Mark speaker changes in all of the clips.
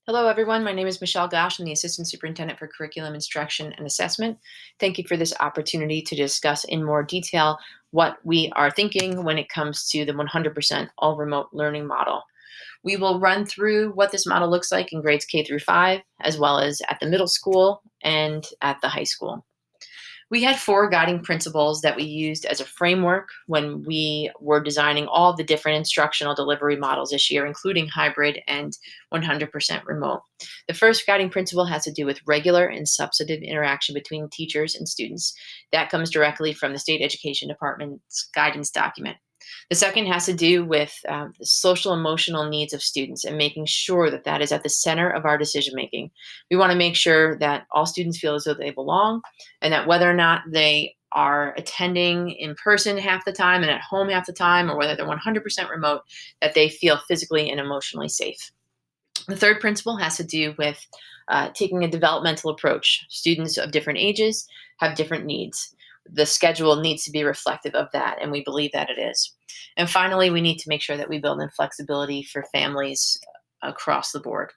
Speaker 1: Hello, everyone. My name is Michelle Gosh. I'm the Assistant Superintendent for Curriculum Instruction and Assessment. Thank you for this opportunity to discuss in more detail what we are thinking when it comes to the 100% all remote learning model. We will run through what this model looks like in grades K through 5, as well as at the middle school and at the high school. We had four guiding principles that we used as a framework when we were designing all the different instructional delivery models this year, including hybrid and 100% remote. The first guiding principle has to do with regular and substantive interaction between teachers and students. That comes directly from the State Education Department's guidance document. The second has to do with the social emotional needs of students and making sure that that is at the center of our decision making. We want to make sure that all students feel as though they belong, and that whether or not they are attending in person half the time and at home half the time, or whether they're 100% remote, that they feel physically and emotionally safe. The third principle has to do with taking a developmental approach. Students of different ages have different needs. The schedule needs to be reflective of that, and we believe that it is. And finally, we need to make sure that we build in flexibility for families across the board.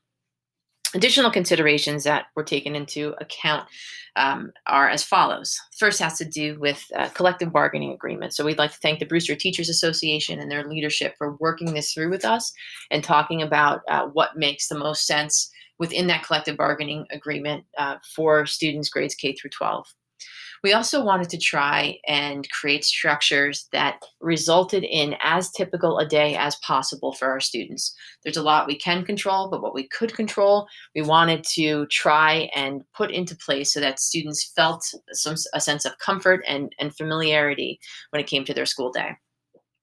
Speaker 1: Additional considerations that were taken into account are as follows. First has to do with collective bargaining agreements. So we'd like to thank the Brewster Teachers Association and their leadership for working this through with us and talking about what makes the most sense within that collective bargaining agreement for students grades K through 12. We also wanted to try and create structures that resulted in as typical a day as possible for our students. There's a lot we can control, but what we could control, we wanted to try and put into place so that students felt a sense of comfort and familiarity when it came to their school day.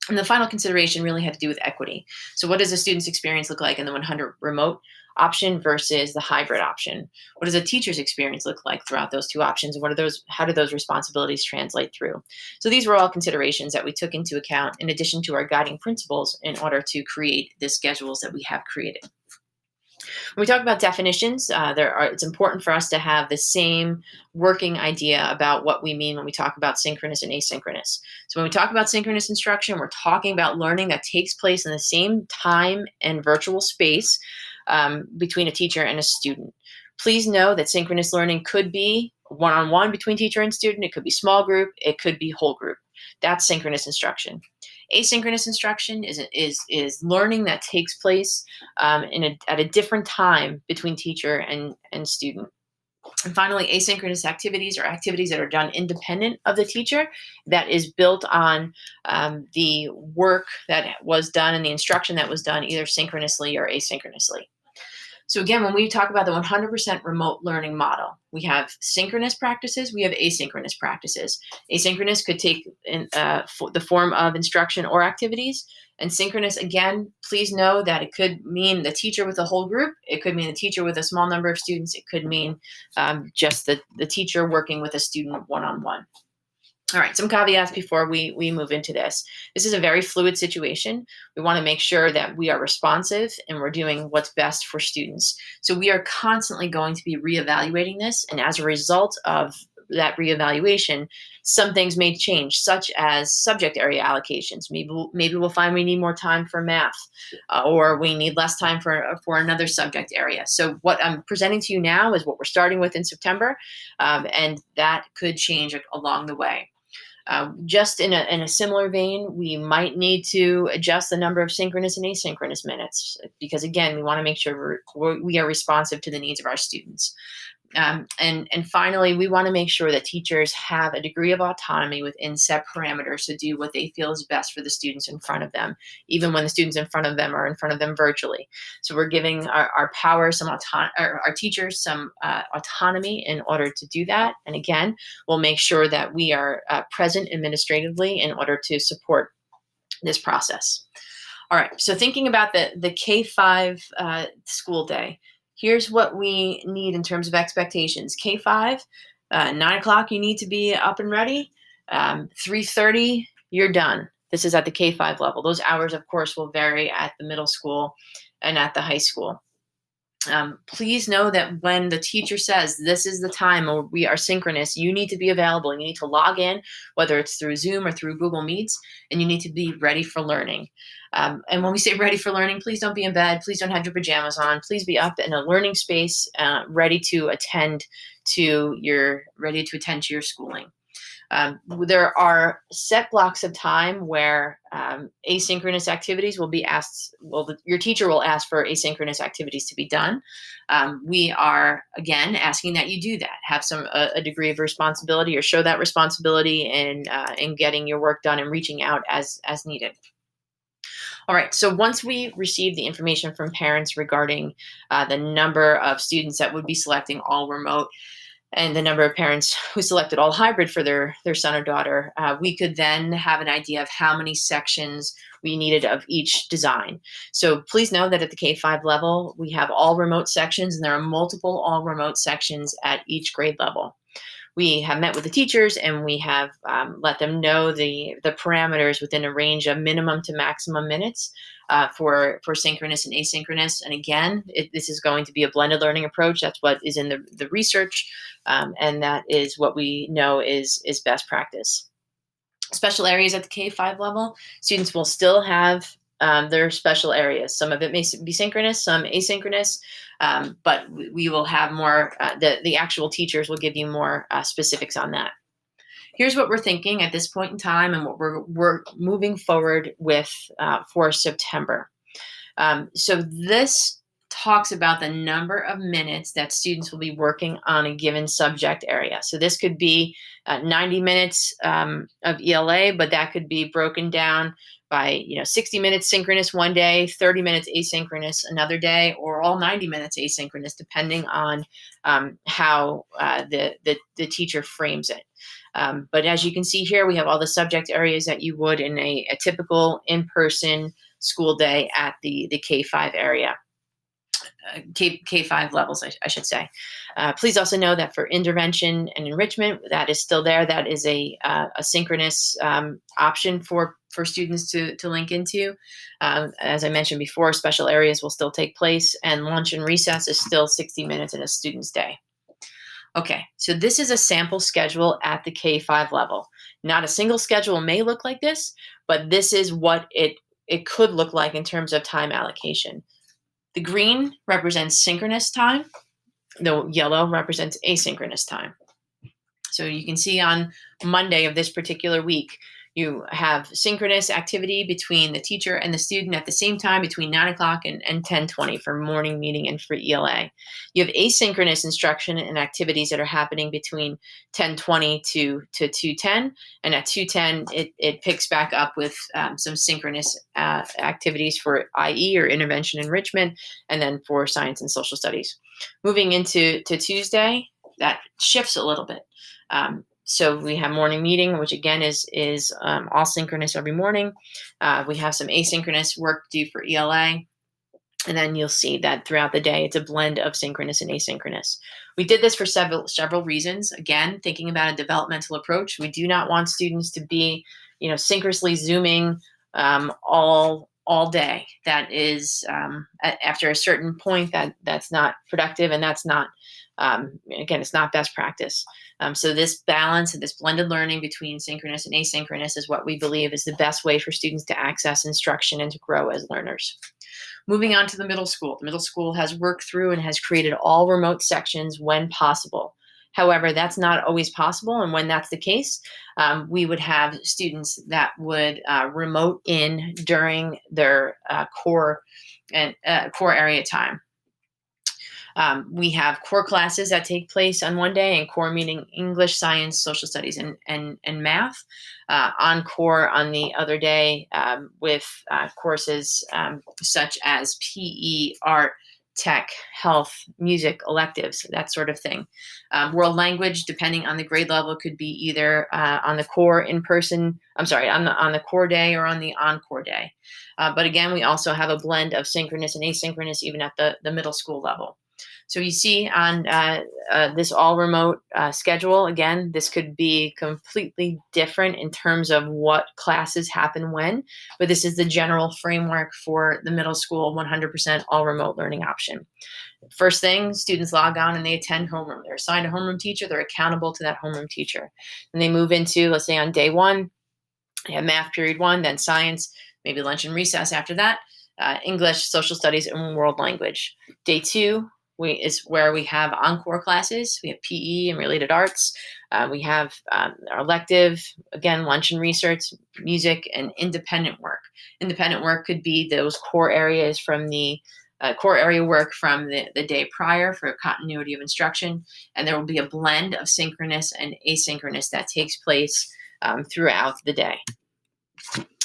Speaker 1: And the final consideration really had to do with equity. So, what does a student's experience look like in the 100 remote option versus the hybrid option? What does a teacher's experience look like throughout those two options? And what are those? How do those responsibilities translate through? So, these were all considerations that we took into account in addition to our guiding principles in order to create the schedules that we have created. When we talk about definitions, it's important for us to have the same working idea about what we mean when we talk about synchronous and asynchronous. So when we talk about synchronous instruction, we're talking about learning that takes place in the same time and virtual space between a teacher and a student. Please know that synchronous learning could be one-on-one between teacher and student. It could be small group. It could be whole group. That's synchronous instruction. Asynchronous instruction is learning that takes place at a different time between teacher and student. And finally, asynchronous activities are activities that are done independent of the teacher, that is built on the work that was done and the instruction that was done either synchronously or asynchronously. So again, when we talk about the 100% remote learning model, we have synchronous practices, we have asynchronous practices. Asynchronous could take the form of instruction or activities. And synchronous, again, please know that it could mean the teacher with a whole group. It could mean the teacher with a small number of students. It could mean just the teacher working with a student one-on-one. All right, some caveats before we move into this. This is a very fluid situation. We want to make sure that we are responsive and we're doing what's best for students. So we are constantly going to be reevaluating this. And as a result of that reevaluation, some things may change, such as subject area allocations. Maybe we'll find we need more time for math, or we need less time for another subject area. So what I'm presenting to you now is what we're starting with in September, and that could change along the way. Just in a similar vein, we might need to adjust the number of synchronous and asynchronous minutes because, again, we want to make sure we are responsive to the needs of our students. And finally, we want to make sure that teachers have a degree of autonomy within set parameters to do what they feel is best for the students in front of them, even when the students in front of them are in front of them virtually. So we're giving our teachers some autonomy in order to do that. And again, we'll make sure that we are present administratively in order to support this process. All right, so thinking about the K-5 school day, here's what we need in terms of expectations. K-5, 9 o'clock, you need to be up and ready. 3:30, you're done. This is at the K-5 level. Those hours, of course, will vary at the middle school and at the high school. Please know that when the teacher says this is the time or we are synchronous, you need to be available. You need to log in, whether it's through Zoom or through Google Meets, and you need to be ready for learning. And when we say ready for learning, please don't be in bed. Please don't have your pajamas on. Please be up in a learning space, ready to attend to your schooling. There are set blocks of time where asynchronous activities will be asked. Well, your teacher will ask for asynchronous activities to be done. We are again asking that you do that. Have a degree of responsibility, or show that responsibility in getting your work done and reaching out as needed. All right, so once we receive the information from parents regarding the number of students that would be selecting all remote, and the number of parents who selected all hybrid for their son or daughter, we could then have an idea of how many sections we needed of each design. So please know that at the K-5 level, we have all remote sections, and there are multiple all remote sections at each grade level. We have met with the teachers, and we have let them know the parameters within a range of minimum to maximum minutes for synchronous and asynchronous. And again, this is going to be a blended learning approach. That's what is in the research, and that is what we know is best practice. Special areas at the K-5 level, students will still have their special areas. Some of it may be synchronous, some asynchronous, but we will have more, the actual teachers will give you more specifics on that. Here's what we're thinking at this point in time, and what we're moving forward with for September. So this talks about the number of minutes that students will be working on a given subject area. So this could be 90 minutes of ELA, but that could be broken down by 60 minutes synchronous one day, 30 minutes asynchronous another day, or all 90 minutes asynchronous, depending on how the teacher frames it. But as you can see here, we have all the subject areas that you would in a typical in-person school day at the K-5 area. K-5 levels, I should say. Please also know that for intervention and enrichment, that is still there. That is a synchronous option for students to link into. As I mentioned before, special areas will still take place, and lunch and recess is still 60 minutes in a student's day. Okay, so this is a sample schedule at the K-5 level. Not a single schedule may look like this, but this is what it could look like in terms of time allocation. The green represents synchronous time. The yellow represents asynchronous time. So you can see on Monday of this particular week, you have synchronous activity between the teacher and the student at the same time between 9 o'clock and 10:20 for morning meeting and for ELA. You have asynchronous instruction and activities that are happening between 10:20 to 2:10, and at 2:10 it picks back up with some synchronous activities for IE, or intervention enrichment, and then for science and social studies. Moving into Tuesday, that shifts a little bit. So we have morning meeting, which again is all synchronous every morning. We have some asynchronous work due for ELA. And then you'll see that throughout the day, it's a blend of synchronous and asynchronous. We did this for several reasons. Again, thinking about a developmental approach, we do not want students to be, synchronously Zooming all day. That is, after a certain point, that's not productive, and that's not, again, it's not best practice. So this balance and this blended learning between synchronous and asynchronous is what we believe is the best way for students to access instruction and to grow as learners. Moving on to the middle school. The middle school has worked through and has created all remote sections when possible. However, that's not always possible, and when that's the case, we would have students that would remote in during their core area time. We have core classes that take place on one day, and core meaning English, science, social studies, and math. On core on the other day, with courses such as PE, art, tech, health, music, electives, that sort of thing. World language, depending on the grade level, could be either on the core on the core day or on the encore day. But again, we also have a blend of synchronous and asynchronous even at the middle school level. So you see on this all remote schedule, again, this could be completely different in terms of what classes happen when, but this is the general framework for the middle school 100% all remote learning option. First thing, students log on and they attend homeroom. They're assigned a homeroom teacher. They're accountable to that homeroom teacher. And they move into, let's say on day one, they have math period 1, then science. maybe lunch and recess after that. English, social studies, and world language. Day 2 is where we have encore classes. We have PE and related arts. We have our elective, again, lunch and research, music, and independent work. Independent work could be those core areas from the core area work from the day prior for continuity of instruction. And there will be a blend of synchronous and asynchronous that takes place throughout the day.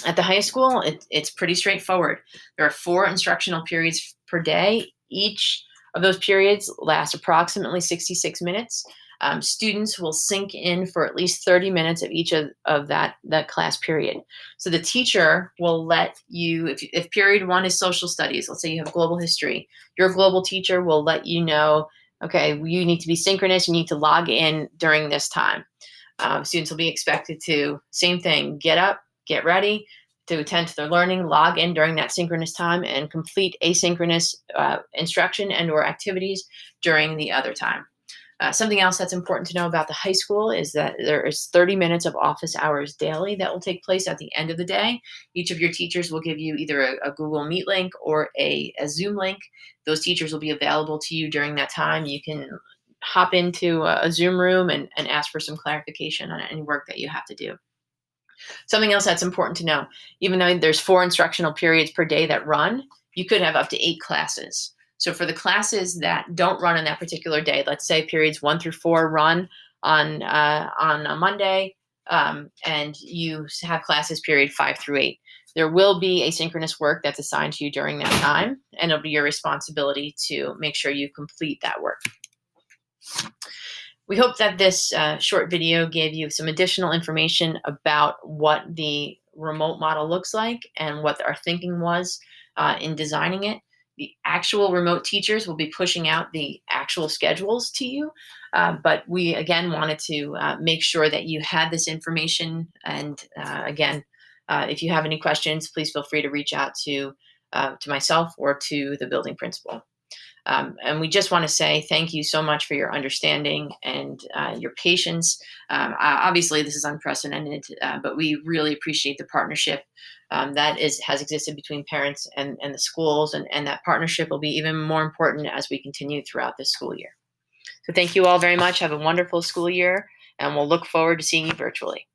Speaker 1: At the high school, it's pretty straightforward. There are 4 instructional periods per day. Each of those periods lasts approximately 66 minutes. Students will sync in for at least 30 minutes of each of that class period. So the teacher will let you, if period 1 is social studies, let's say you have global history, your global teacher will let you know, okay, you need to be synchronous, you need to log in during this time. Students will be expected to, same thing, get up, get ready to attend to their learning, log in during that synchronous time, and complete asynchronous instruction and or activities during the other time. Something else that's important to know about the high school is that there is 30 minutes of office hours daily that will take place at the end of the day. Each of your teachers will give you either a Google Meet link or a Zoom link. Those teachers will be available to you during that time. You can hop into a Zoom room and ask for some clarification on any work that you have to do. Something else that's important to know, even though there's 4 instructional periods per day that run, you could have up to 8 classes. So for the classes that don't run on that particular day, let's say periods 1 through 4 run on a Monday, and you have classes period 5 through 8. There will be asynchronous work that's assigned to you during that time, and it'll be your responsibility to make sure you complete that work. We hope that this short video gave you some additional information about what the remote model looks like and what our thinking was in designing it. The actual remote teachers will be pushing out the actual schedules to you, but we again wanted to make sure that you had this information. And again, if you have any questions, please feel free to reach out to myself or to the building principal. And we just want to say thank you so much for your understanding and your patience. Obviously, this is unprecedented, but we really appreciate the partnership that has existed between parents and the schools, and that partnership will be even more important as we continue throughout this school year. So thank you all very much. Have a wonderful school year, and we'll look forward to seeing you virtually.